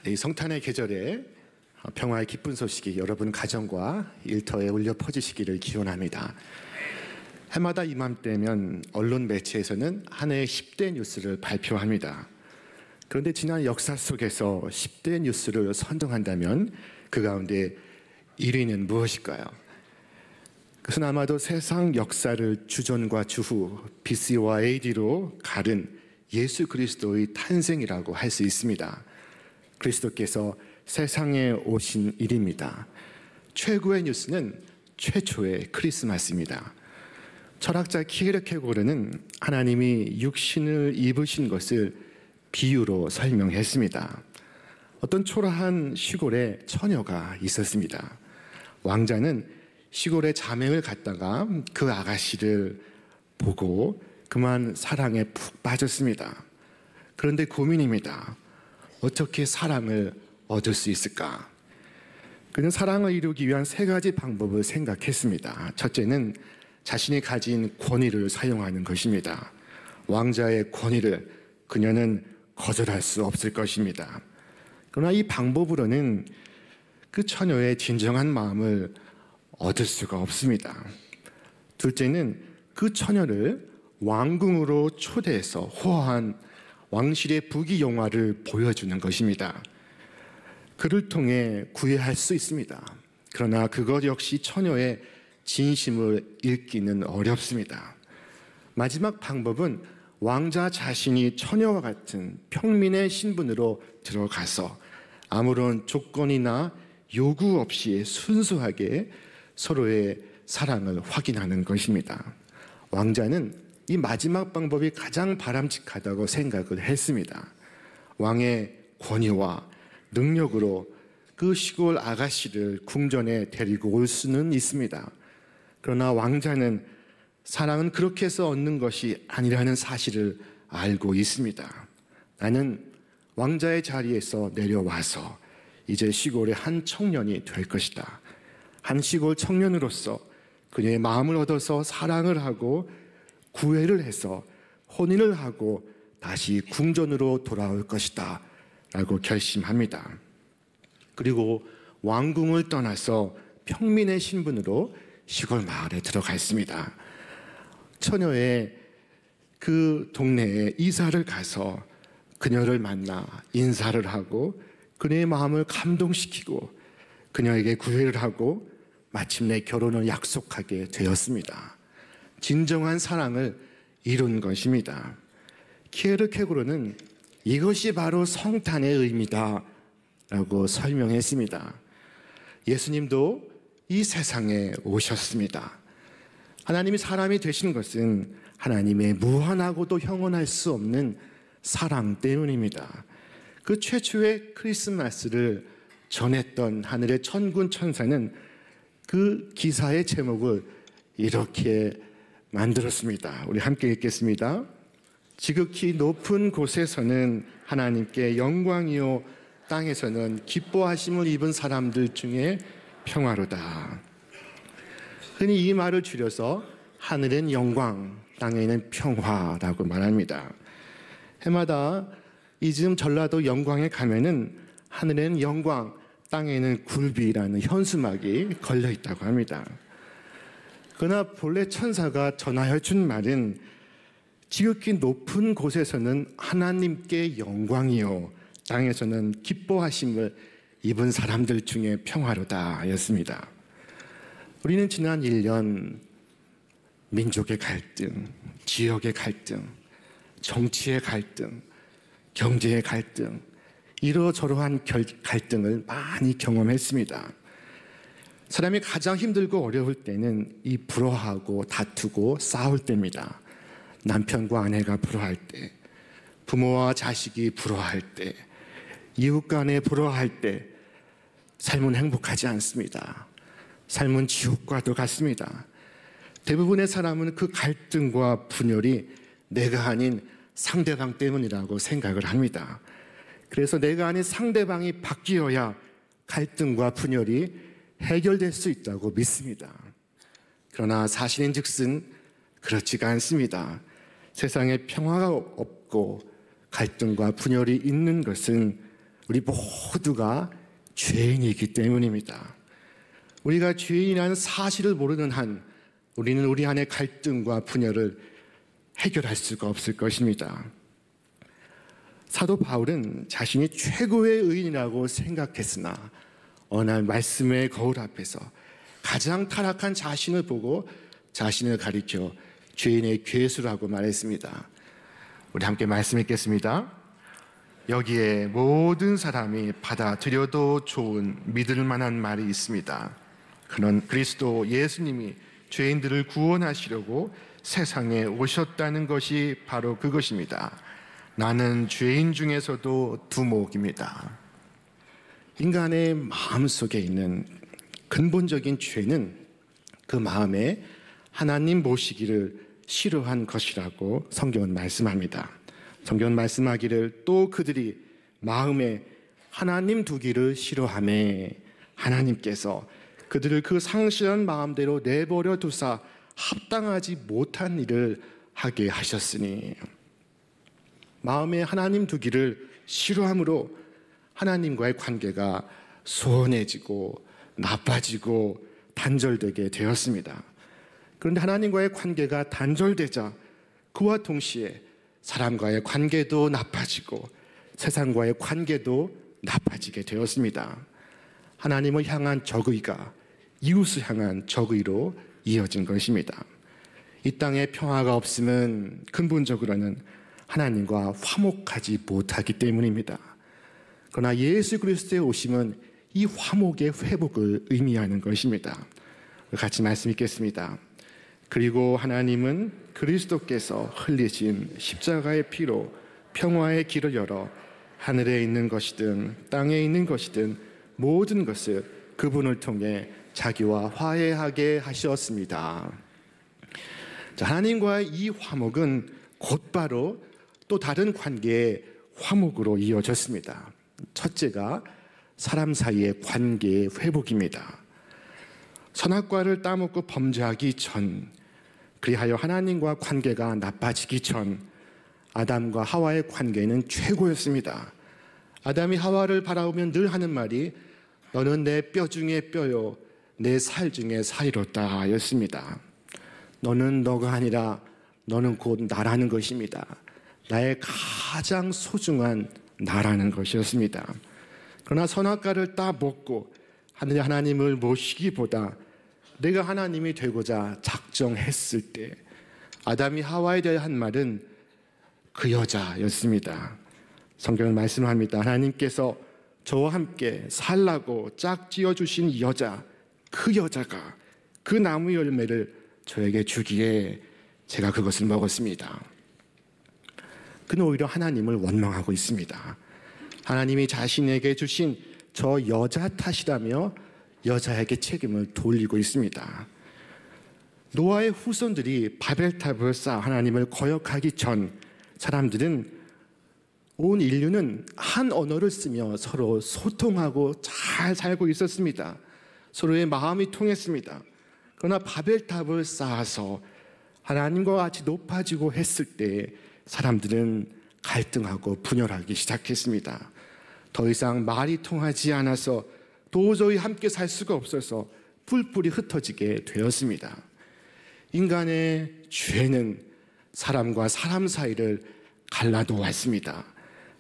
이 성탄의 계절에 평화의 기쁜 소식이 여러분 가정과 일터에 울려 퍼지시기를 기원합니다. 해마다 이맘때면 언론 매체에서는 한 해의 10대 뉴스를 발표합니다. 그런데 지난 역사 속에서 10대 뉴스를 선정한다면 그 가운데 1위는 무엇일까요? 그것은 아마도 세상 역사를 주전과 주후, BC와 AD로 가른 예수 그리스도의 탄생이라고 할 수 있습니다. 그리스도께서 세상에 오신 일입니다. 최고의 뉴스는 최초의 크리스마스입니다. 철학자 키에르케고르는 하나님이 육신을 입으신 것을 비유로 설명했습니다. 어떤 초라한 시골에 처녀가 있었습니다. 왕자는 시골에 자맹을 갔다가 그 아가씨를 보고 그만 사랑에 푹 빠졌습니다. 그런데 고민입니다. 어떻게 사랑을 얻을 수 있을까? 그는 사랑을 이루기 위한 3가지 방법을 생각했습니다. 첫째는 자신이 가진 권위를 사용하는 것입니다. 왕자의 권위를 그녀는 거절할 수 없을 것입니다. 그러나 이 방법으로는 그 처녀의 진정한 마음을 얻을 수가 없습니다. 둘째는 그 처녀를 왕궁으로 초대해서 호화한 왕실의 부귀영화를 보여주는 것입니다. 그를 통해 구애할 수 있습니다. 그러나 그것 역시 처녀의 진심을 읽기는 어렵습니다. 마지막 방법은 왕자 자신이 처녀와 같은 평민의 신분으로 들어가서 아무런 조건이나 요구 없이 순수하게 서로의 사랑을 확인하는 것입니다. 왕자는 이 마지막 방법이 가장 바람직하다고 생각을 했습니다. 왕의 권위와 능력으로 그 시골 아가씨를 궁전에 데리고 올 수는 있습니다. 그러나 왕자는 사랑은 그렇게 해서 얻는 것이 아니라는 사실을 알고 있습니다. 나는 왕자의 자리에서 내려와서 이제 시골의 한 청년이 될 것이다. 한 시골 청년으로서 그녀의 마음을 얻어서 사랑을 하고 구애를 해서 혼인을 하고 다시 궁전으로 돌아올 것이다 라고 결심합니다. 그리고 왕궁을 떠나서 평민의 신분으로 시골 마을에 들어갔습니다. 처녀의 그 동네에 이사를 가서 그녀를 만나 인사를 하고 그녀의 마음을 감동시키고 그녀에게 구애를 하고 마침내 결혼을 약속하게 되었습니다. 진정한 사랑을 이룬 것입니다. 키에르케고르는 이것이 바로 성탄의 의미다 라고 설명했습니다. 예수님도 이 세상에 오셨습니다. 하나님이 사람이 되신 것은 하나님의 무한하고도 형언할 수 없는 사랑 때문입니다. 그 최초의 크리스마스를 전했던 하늘의 천군 천사는 그 기사의 제목을 이렇게 만들었습니다. 우리 함께 읽겠습니다. 지극히 높은 곳에서는 하나님께 영광이요 땅에서는 기뻐하심을 입은 사람들 중에 평화로다. 흔히 이 말을 줄여서 하늘엔 영광, 땅에는 평화라고 말합니다. 해마다 이즈음 전라도 영광에 가면은 하늘엔 영광, 땅에는 굴비라는 현수막이 걸려 있다고 합니다. 그러나 본래 천사가 전하여 준 말은 지극히 높은 곳에서는 하나님께 영광이요 땅에서는 기뻐하심을 입은 사람들 중에 평화로다 였습니다. 우리는 지난 1년 민족의 갈등, 지역의 갈등, 정치의 갈등, 경제의 갈등, 이러저러한 갈등을 많이 경험했습니다. 사람이 가장 힘들고 어려울 때는 이 불화하고 다투고 싸울 때입니다. 남편과 아내가 불화할 때, 부모와 자식이 불화할 때, 이웃 간에 불화할 때 삶은 행복하지 않습니다. 삶은 지옥과도 같습니다. 대부분의 사람은 그 갈등과 분열이 내가 아닌 상대방 때문이라고 생각을 합니다. 그래서 내가 아닌 상대방이 바뀌어야 갈등과 분열이 해결될 수 있다고 믿습니다. 그러나 사실인즉슨 그렇지가 않습니다. 세상에 평화가 없고 갈등과 분열이 있는 것은 우리 모두가 죄인이기 때문입니다. 우리가 죄인이라는 사실을 모르는 한 우리는 우리 안의 갈등과 분열을 해결할 수가 없을 것입니다. 사도 바울은 자신이 최고의 의인이라고 생각했으나 어느 날 말씀의 거울 앞에서 가장 타락한 자신을 보고 자신을 가리켜 죄인의 괴수라고 말했습니다. 우리 함께 말씀 읽겠습니다. 여기에 모든 사람이 받아들여도 좋은 믿을 만한 말이 있습니다. 그는 그리스도 예수님이 죄인들을 구원하시려고 세상에 오셨다는 것이 바로 그것입니다. 나는 죄인 중에서도 두목입니다. 인간의 마음속에 있는 근본적인 죄는 그 마음에 하나님 모시기를 싫어한 것이라고 성경은 말씀합니다. 성경은 말씀하기를 또 그들이 마음에 하나님 두기를 싫어하며 하나님께서 그들을 그 상실한 마음대로 내버려 두사 합당하지 못한 일을 하게 하셨으니, 마음에 하나님 두기를 싫어함으로 하나님과의 관계가 소원해지고 나빠지고 단절되게 되었습니다. 그런데 하나님과의 관계가 단절되자 그와 동시에 사람과의 관계도 나빠지고 세상과의 관계도 나빠지게 되었습니다. 하나님을 향한 적의가 이웃을 향한 적의로 이어진 것입니다. 이 땅에 평화가 없음은 근본적으로는 하나님과 화목하지 못하기 때문입니다. 그러나 예수 그리스도의 오심은 이 화목의 회복을 의미하는 것입니다. 같이 말씀 읽겠습니다. 그리고 하나님은 그리스도께서 흘리신 십자가의 피로 평화의 길을 열어 하늘에 있는 것이든 땅에 있는 것이든 모든 것을 그분을 통해 자기와 화해하게 하셨습니다. 자, 하나님과의 이 화목은 곧바로 또 다른 관계의 화목으로 이어졌습니다. 첫째가 사람 사이의 관계의 회복입니다. 선악과를 따먹고 범죄하기 전, 그리하여 하나님과 관계가 나빠지기 전 아담과 하와의 관계는 최고였습니다. 아담이 하와를 바라보면 늘 하는 말이 너는 내 뼈 중에 뼈요 내 살 중에 살이로다 였습니다. 너는 너가 아니라 너는 곧 나라는 것입니다. 나의 가장 소중한 나라는 것이었습니다. 그러나 선악과를 따먹고 하늘의 하나님을 모시기보다 내가 하나님이 되고자 작정했을 때 아담이 하와에 대해 한 말은 그 여자였습니다. 성경은 말씀합니다. 하나님께서 저와 함께 살라고 짝지어 주신 여자, 그 여자가 그 나무 열매를 저에게 주기에 제가 그것을 먹었습니다. 그는 오히려 하나님을 원망하고 있습니다. 하나님이 자신에게 주신 저 여자 탓이라며 여자에게 책임을 돌리고 있습니다. 노아의 후손들이 바벨탑을 쌓아 하나님을 거역하기 전 사람들은, 온 인류는 한 언어를 쓰며 서로 소통하고 잘 살고 있었습니다. 서로의 마음이 통했습니다. 그러나 바벨탑을 쌓아서 하나님과 같이 높아지고 했을 때 사람들은 갈등하고 분열하기 시작했습니다. 더 이상 말이 통하지 않아서 도저히 함께 살 수가 없어서 뿔뿔이 흩어지게 되었습니다. 인간의 죄는 사람과 사람 사이를 갈라놓았습니다.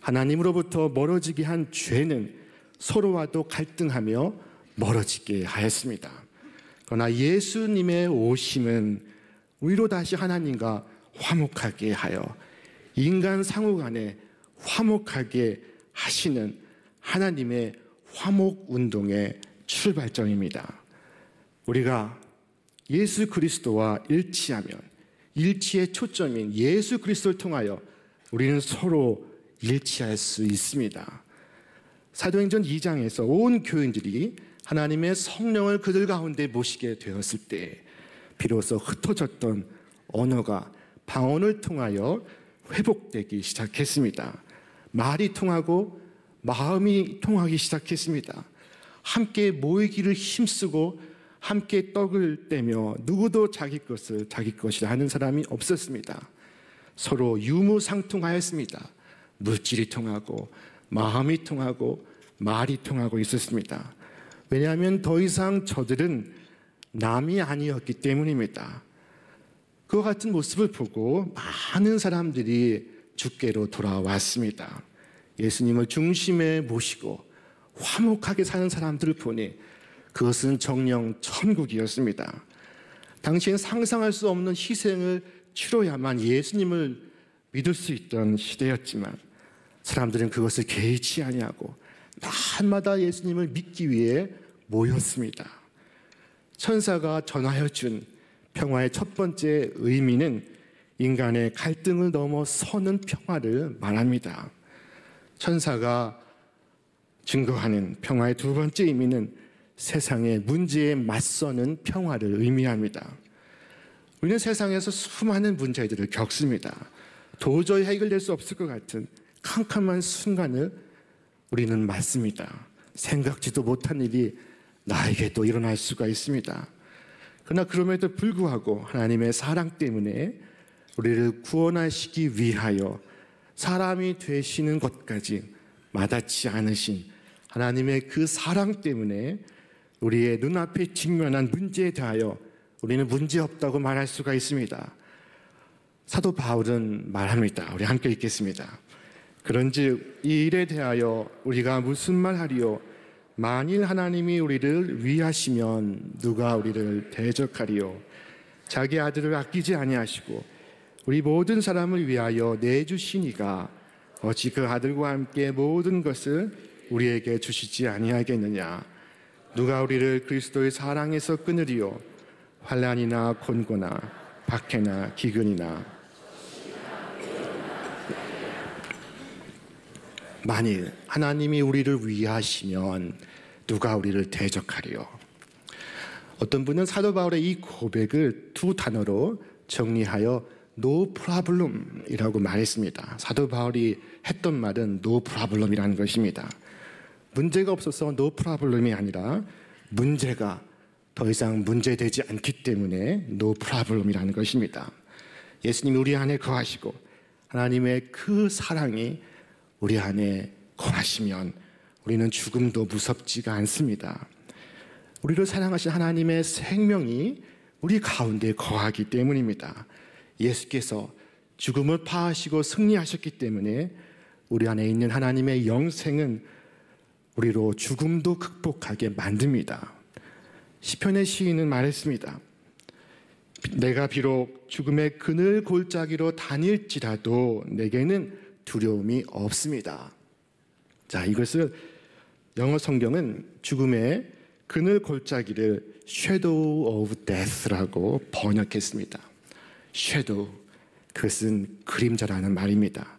하나님으로부터 멀어지게 한 죄는 서로와도 갈등하며 멀어지게 하였습니다. 그러나 예수님의 오심은 우리로 다시 하나님과 화목하게 하여 인간 상호 간에 화목하게 하시는 하나님의 화목 운동의 출발점입니다. 우리가 예수 그리스도와 일치하면 일치의 초점인 예수 그리스도를 통하여 우리는 서로 일치할 수 있습니다. 사도행전 2장에서 온 교인들이 하나님의 성령을 그들 가운데 모시게 되었을 때 비로소 흩어졌던 언어가 방언을 통하여 회복되기 시작했습니다. 말이 통하고 마음이 통하기 시작했습니다. 함께 모이기를 힘쓰고 함께 떡을 떼며 누구도 자기 것을 자기 것이라 하는 사람이 없었습니다. 서로 유무상통하였습니다. 물질이 통하고 마음이 통하고 말이 통하고 있었습니다. 왜냐하면 더 이상 저들은 남이 아니었기 때문입니다. 그와 같은 모습을 보고 많은 사람들이 주께로 돌아왔습니다. 예수님을 중심에 모시고 화목하게 사는 사람들을 보니 그것은 정녕 천국이었습니다. 당시엔 상상할 수 없는 희생을 치러야만 예수님을 믿을 수 있던 시대였지만 사람들은 그것을 개의치 아니하고 날마다 예수님을 믿기 위해 모였습니다. 천사가 전하여 준 평화의 첫 번째 의미는 인간의 갈등을 넘어서는 평화를 말합니다. 천사가 증거하는 평화의 두 번째 의미는 세상의 문제에 맞서는 평화를 의미합니다. 우리는 세상에서 수많은 문제들을 겪습니다. 도저히 해결될 수 없을 것 같은 캄캄한 순간을 우리는 맞습니다. 생각지도 못한 일이 나에게도 일어날 수가 있습니다. 그러나 그럼에도 불구하고 하나님의 사랑 때문에 우리를 구원하시기 위하여 사람이 되시는 것까지 마다치 않으신 하나님의 그 사랑 때문에 우리의 눈앞에 직면한 문제에 대하여 우리는 문제없다고 말할 수가 있습니다. 사도 바울은 말합니다. 우리 함께 읽겠습니다. 그런즉 이 일에 대하여 우리가 무슨 말하리요? 만일 하나님이 우리를 위하시면 누가 우리를 대적하리요? 자기 아들을 아끼지 아니하시고 우리 모든 사람을 위하여 내주시니가 어찌 그 아들과 함께 모든 것을 우리에게 주시지 아니하겠느냐? 누가 우리를 그리스도의 사랑에서 끊으리요? 환난이나 곤고나 박해나 기근이나. 만일 하나님이 우리를 위하시면 누가 우리를 대적하리요? 어떤 분은 사도 바울의 이 고백을 두 단어로 정리하여 no problem이라고 말했습니다. 사도 바울이 했던 말은 no problem이라는 것입니다. 문제가 없어서 no problem이 아니라 문제가 더 이상 문제되지 않기 때문에 no problem이라는 것입니다. 예수님이 우리 안에 거하시고 하나님의 그 사랑이 우리 안에 거하시면 우리는 죽음도 무섭지가 않습니다. 우리를 사랑하신 하나님의 생명이 우리 가운데 거하기 때문입니다. 예수께서 죽음을 파하시고 승리하셨기 때문에 우리 안에 있는 하나님의 영생은 우리로 죽음도 극복하게 만듭니다. 시편의 시인은 말했습니다. 내가 비록 죽음의 그늘 골짜기로 다닐지라도 내게는 두려움이 없습니다. 자, 이것을 영어 성경은 죽음의 그늘 골짜기를 Shadow of Death라고 번역했습니다. Shadow, 그것은 그림자라는 말입니다.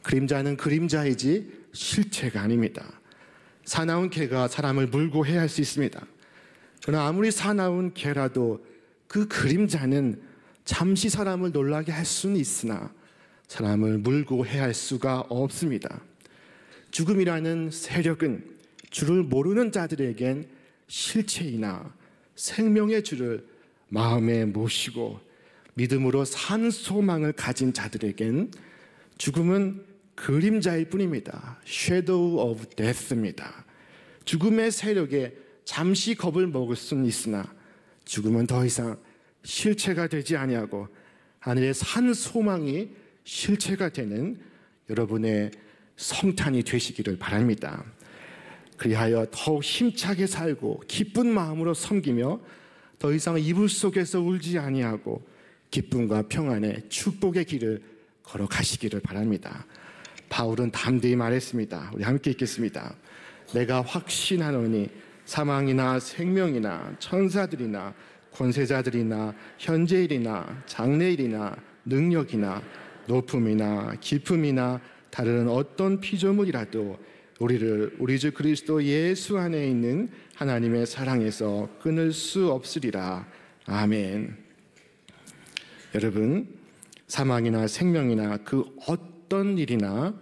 그림자는 그림자이지 실체가 아닙니다. 사나운 개가 사람을 물고 해할 수 있습니다. 그러나 아무리 사나운 개라도 그 그림자는 잠시 사람을 놀라게 할 수는 있으나 사람을 물고 해할 수가 없습니다. 죽음이라는 세력은 주를 모르는 자들에겐 실체이나 생명의 주를 마음에 모시고 믿음으로 산 소망을 가진 자들에겐 죽음은 그림자일 뿐입니다. Shadow of Death입니다. 죽음의 세력에 잠시 겁을 먹을 수는 있으나 죽음은 더 이상 실체가 되지 아니하고 하늘의 산 소망이 실체가 되는 여러분의 성탄이 되시기를 바랍니다. 그리하여 더욱 힘차게 살고 기쁜 마음으로 섬기며 더 이상 이불 속에서 울지 아니하고 기쁨과 평안의 축복의 길을 걸어가시기를 바랍니다. 바울은 담대히 말했습니다. 우리 함께 읽겠습니다. 내가 확신하노니 사망이나 생명이나 천사들이나 권세자들이나 현재일이나 장래일이나 능력이나 높음이나 깊음이나 다른 어떤 피조물이라도 우리를 우리 주 그리스도 예수 안에 있는 하나님의 사랑에서 끊을 수 없으리라. 아멘. 여러분, 사망이나 생명이나 그 어떤 일이나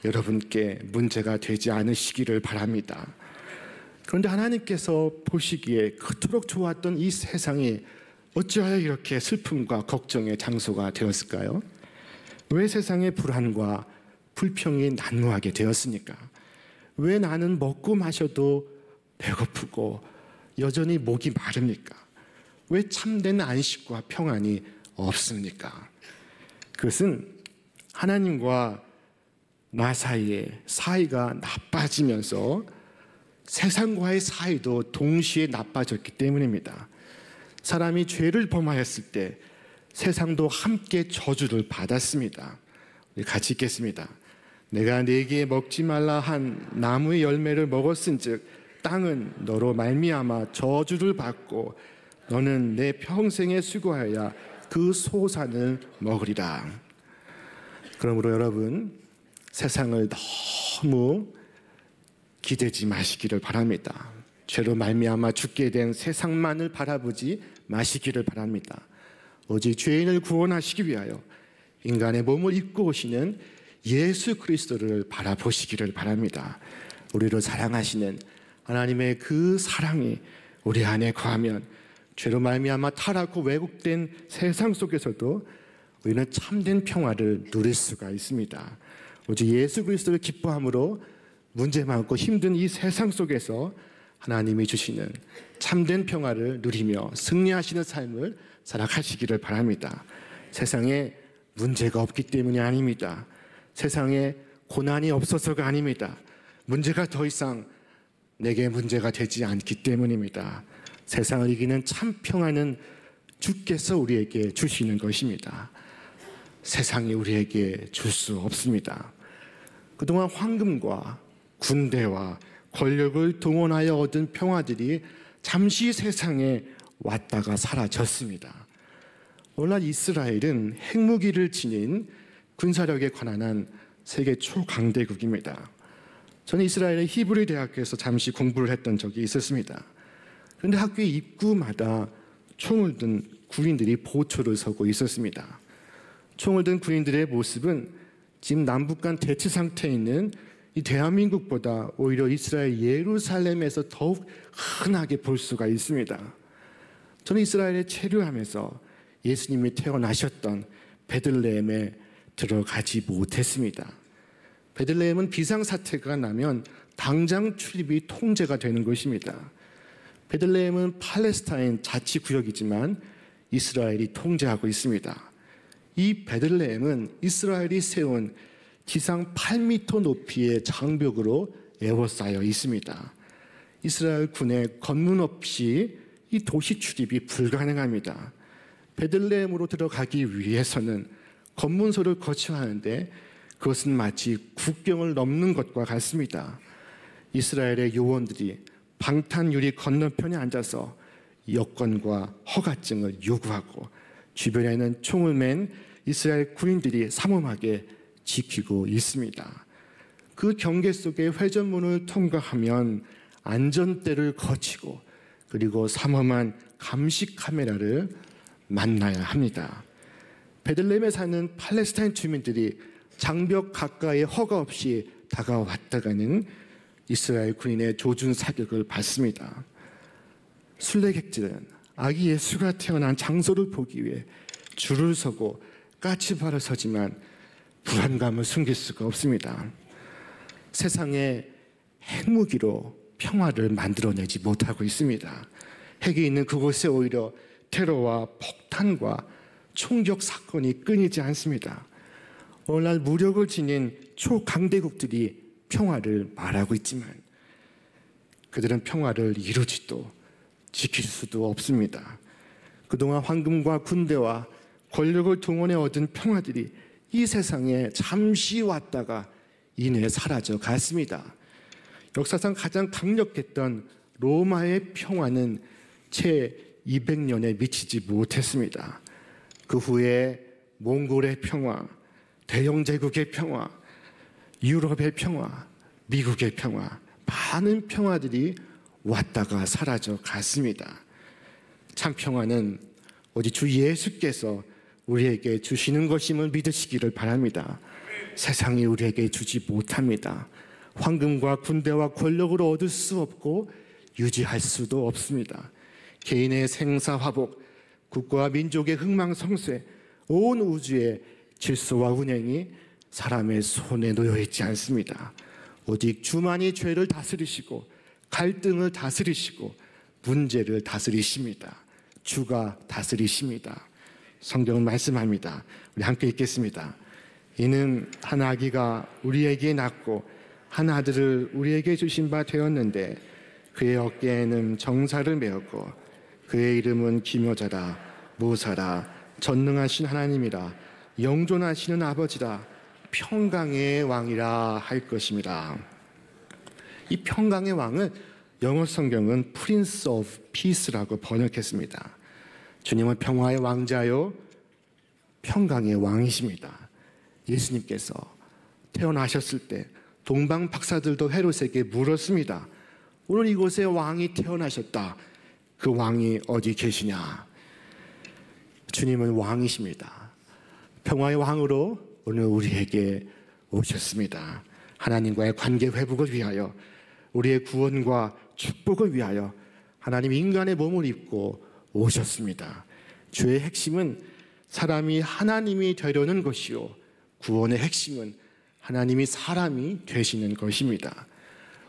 여러분께 문제가 되지 않으시기를 바랍니다. 그런데 하나님께서 보시기에 그토록 좋았던 이 세상이 어찌하여 이렇게 슬픔과 걱정의 장소가 되었을까요? 왜 세상에 불안과 불평이 난무하게 되었습니까? 왜 나는 먹고 마셔도 배고프고 여전히 목이 마릅니까? 왜 참된 안식과 평안이 없습니까? 그것은 하나님과 나 사이에 사이가 나빠지면서 세상과의 사이도 동시에 나빠졌기 때문입니다. 사람이 죄를 범하였을 때 세상도 함께 저주를 받았습니다. 우리 같이 읽겠습니다. 내가 네게 먹지 말라 한 나무의 열매를 먹었은즉 땅은 너로 말미암아 저주를 받고 너는 내 평생에 수고하여 그 소산을 먹으리라. 그러므로 여러분, 세상을 너무 기대지 마시기를 바랍니다. 죄로 말미암아 죽게 된 세상만을 바라보지 마시기를 바랍니다. 오직 죄인을 구원하시기 위하여 인간의 몸을 입고 오시는 예수 그리스도를 바라보시기를 바랍니다. 우리를 사랑하시는 하나님의 그 사랑이 우리 안에 거하면 죄로 말미암아 타락하고 왜곡된 세상 속에서도 우리는 참된 평화를 누릴 수가 있습니다. 오직 예수 그리스도를 기뻐함으로 문제 많고 힘든 이 세상 속에서 하나님이 주시는 참된 평화를 누리며 승리하시는 삶을 살아가시기를 바랍니다. 세상에 문제가 없기 때문이 아닙니다. 세상에 고난이 없어서가 아닙니다. 문제가 더 이상 내게 문제가 되지 않기 때문입니다. 세상을 이기는 참 평화는 주께서 우리에게 주시는 것입니다. 세상이 우리에게 줄 수 없습니다. 그동안 황금과 군대와 권력을 동원하여 얻은 평화들이 잠시 세상에 왔다가 사라졌습니다. 오늘날 이스라엘은 핵무기를 지닌 군사력에 관한 세계 초강대국입니다. 저는 이스라엘의 히브리 대학교에서 잠시 공부를 했던 적이 있었습니다. 그런데 학교의 입구마다 총을 든 군인들이 보초를 서고 있었습니다. 총을 든 군인들의 모습은 지금 남북 간 대치 상태에 있는 이 대한민국보다 오히려 이스라엘 예루살렘에서 더욱 흔하게 볼 수가 있습니다. 저는 이스라엘에 체류하면서 예수님이 태어나셨던 베들레헴에 들어가지 못했습니다. 베들레헴은 비상사태가 나면 당장 출입이 통제가 되는 것입니다. 베들레헴은 팔레스타인 자치구역이지만 이스라엘이 통제하고 있습니다. 이 베들레헴은 이스라엘이 세운 지상 8m 높이의 장벽으로 에워싸여 있습니다. 이스라엘 군의 검문 없이 이 도시 출입이 불가능합니다. 베들레헴으로 들어가기 위해서는 검문소를 거쳐야 하는데 그것은 마치 국경을 넘는 것과 같습니다. 이스라엘의 요원들이 방탄유리 건너편에 앉아서 여권과 허가증을 요구하고 주변에는 총을 맨 이스라엘 군인들이 삼엄하게 지키고 있습니다. 그 경계 속에 회전문을 통과하면 안전대를 거치고 그리고 삼엄한 감시 카메라를 만나야 합니다. 베들레헴에 사는 팔레스타인 주민들이 장벽 가까이에 허가 없이 다가왔다가는 이스라엘 군인의 조준 사격을 받습니다. 순례객들은 아기 예수가 태어난 장소를 보기 위해 줄을 서고 까치발을 서지만 불안감을 숨길 수가 없습니다. 세상에 핵무기로 평화를 만들어내지 못하고 있습니다. 핵이 있는 그곳에 오히려 테러와 폭탄과 총격 사건이 끊이지 않습니다. 오늘날 무력을 지닌 초강대국들이 평화를 말하고 있지만 그들은 평화를 이루지도 지킬 수도 없습니다. 그동안 황금과 군대와 권력을 동원해 얻은 평화들이 이 세상에 잠시 왔다가 이내 사라져 갔습니다. 역사상 가장 강력했던 로마의 평화는 채 200년에 미치지 못했습니다. 그 후에 몽골의 평화, 대영제국의 평화, 유럽의 평화, 미국의 평화, 많은 평화들이 왔다가 사라져 갔습니다. 참 평화는 오직 주 예수께서 우리에게 주시는 것임을 믿으시기를 바랍니다. 세상이 우리에게 주지 못합니다. 황금과 군대와 권력으로 얻을 수 없고 유지할 수도 없습니다. 개인의 생사화복, 국가와 민족의 흥망성쇠, 온 우주의 질서와 운행이 사람의 손에 놓여 있지 않습니다. 오직 주만이 죄를 다스리시고 갈등을 다스리시고 문제를 다스리십니다. 주가 다스리십니다. 성경은 말씀합니다. 우리 함께 읽겠습니다. 이는 한 아기가 우리에게 낳고 한 아들을 우리에게 주신 바 되었는데 그의 어깨에는 정사를 메었고 그의 이름은 기묘자라 모사라 전능하신 하나님이라 영존하시는 아버지라 평강의 왕이라 할 것입니다. 이 평강의 왕은 영어 성경은 Prince of Peace라고 번역했습니다. 주님은 평화의 왕자요 평강의 왕이십니다. 예수님께서 태어나셨을 때 동방 박사들도 헤롯에게 물었습니다. 오늘 이곳에 왕이 태어나셨다. 그 왕이 어디 계시냐? 주님은 왕이십니다. 평화의 왕으로 오늘 우리에게 오셨습니다. 하나님과의 관계 회복을 위하여, 우리의 구원과 축복을 위하여 하나님 인간의 몸을 입고 오셨습니다. 주의 핵심은 사람이 하나님이 되려는 것이요 구원의 핵심은 하나님이 사람이 되시는 것입니다.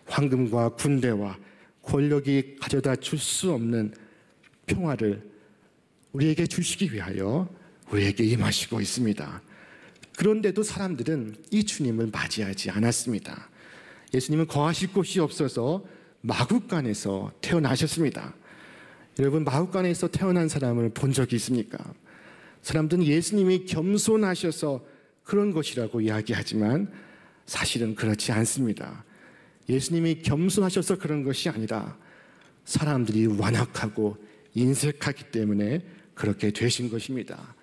황금과 군대와 권력이 가져다 줄 수 없는 평화를 우리에게 주시기 위하여 우리에게 임하시고 있습니다. 그런데도 사람들은 이 주님을 맞이하지 않았습니다. 예수님은 거하실 곳이 없어서 마구간에서 태어나셨습니다. 여러분, 마구간에서 태어난 사람을 본 적이 있습니까? 사람들은 예수님이 겸손하셔서 그런 것이라고 이야기하지만 사실은 그렇지 않습니다. 예수님이 겸손하셔서 그런 것이 아니라 사람들이 완악하고 인색하기 때문에 그렇게 되신 것입니다.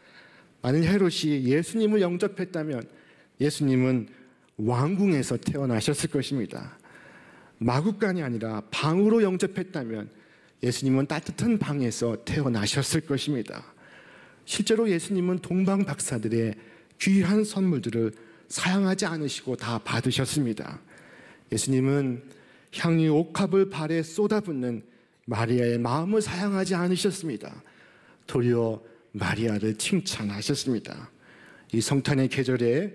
만일 헤롯이 예수님을 영접했다면 예수님은 왕궁에서 태어나셨을 것입니다. 마구간이 아니라 방으로 영접했다면 예수님은 따뜻한 방에서 태어나셨을 것입니다. 실제로 예수님은 동방 박사들의 귀한 선물들을 사양하지 않으시고 다 받으셨습니다. 예수님은 향유 옥합을 발에 쏟아붓는 마리아의 마음을 사양하지 않으셨습니다. 도리어 마리아를 칭찬하셨습니다. 이 성탄의 계절에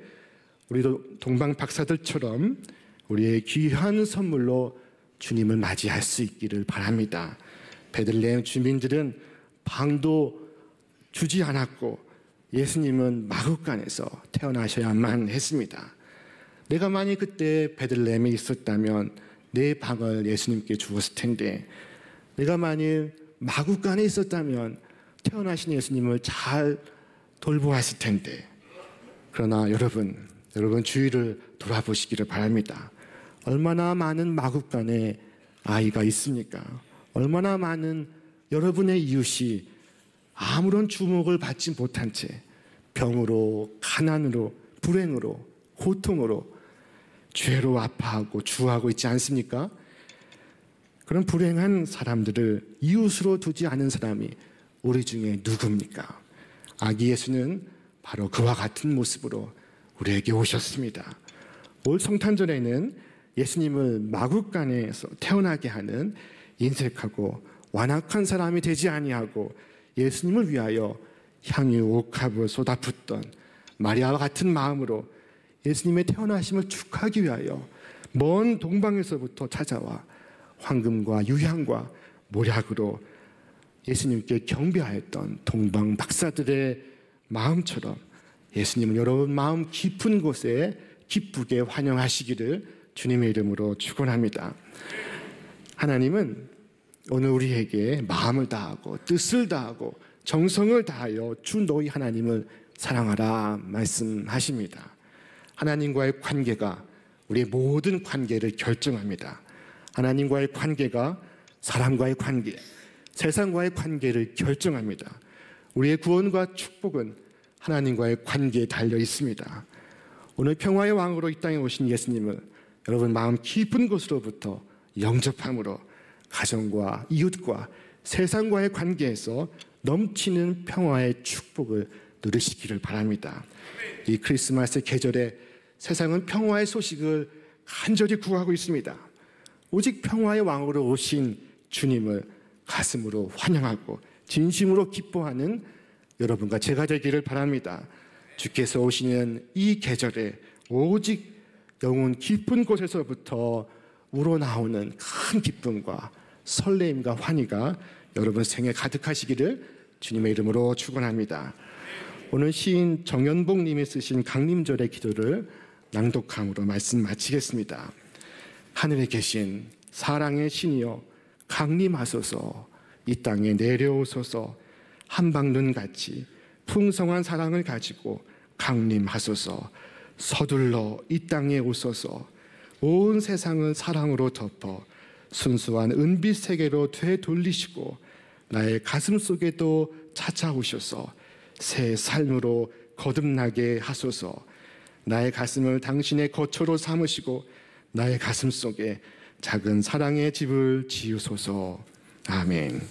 우리도 동방 박사들처럼 우리의 귀한 선물로 주님을 맞이할 수 있기를 바랍니다. 베들레헴 주민들은 방도 주지 않았고 예수님은 마구간에서 태어나셔야만 했습니다. 내가 만약 그때 베들레헴에 있었다면 내 방을 예수님께 주었을 텐데, 내가 만일 마구간에 있었다면 태어나신 예수님을 잘 돌보았을 텐데. 그러나 여러분 주위를 돌아보시기를 바랍니다. 얼마나 많은 마구간에 아이가 있습니까? 얼마나 많은 여러분의 이웃이 아무런 주목을 받지 못한 채 병으로, 가난으로, 불행으로, 고통으로, 죄로 아파하고 주하고 있지 않습니까? 그런 불행한 사람들을 이웃으로 두지 않은 사람이 우리 중에 누굽니까? 아기 예수는 바로 그와 같은 모습으로 우리에게 오셨습니다. 올 성탄절에는 예수님을 마구간에서 태어나게 하는 인색하고 완악한 사람이 되지 아니하고 예수님을 위하여 향유 옥합을 쏟아붓던 마리아와 같은 마음으로 예수님의 태어나심을 축하하기 위하여 먼 동방에서부터 찾아와 황금과 유향과 모략으로 예수님께 경배하였던 동방 박사들의 마음처럼 예수님은 여러분 마음 깊은 곳에 기쁘게 환영하시기를 주님의 이름으로 축원합니다. 하나님은 오늘 우리에게 마음을 다하고 뜻을 다하고 정성을 다하여 주 너희 하나님을 사랑하라 말씀하십니다. 하나님과의 관계가 우리의 모든 관계를 결정합니다. 하나님과의 관계가 사람과의 관계, 세상과의 관계를 결정합니다. 우리의 구원과 축복은 하나님과의 관계에 달려 있습니다. 오늘 평화의 왕으로 이 땅에 오신 예수님을 여러분 마음 깊은 곳으로부터 영접함으로 가정과 이웃과 세상과의 관계에서 넘치는 평화의 축복을 누리시기를 바랍니다. 이 크리스마스 계절에 세상은 평화의 소식을 간절히 구하고 있습니다. 오직 평화의 왕으로 오신 주님을 가슴으로 환영하고 진심으로 기뻐하는 여러분과 제가 되기를 바랍니다. 주께서 오시는 이 계절에 오직 영혼 깊은 곳에서부터 우러나오는 큰 기쁨과 설레임과 환희가 여러분 생에 가득하시기를 주님의 이름으로 축원합니다. 오늘 시인 정연복 님이 쓰신 강림절의 기도를 낭독함으로 말씀 마치겠습니다. 하늘에 계신 사랑의 신이여 강림하소서, 이 땅에 내려오소서, 한방눈같이 풍성한 사랑을 가지고 강림하소서, 서둘러 이 땅에 오소서, 온 세상을 사랑으로 덮어 순수한 은빛 세계로 되돌리시고 나의 가슴 속에도 찾아오셔서 새 삶으로 거듭나게 하소서. 나의 가슴을 당신의 거처로 삼으시고 나의 가슴 속에 작은 사랑의 집을 지으소서. 아멘.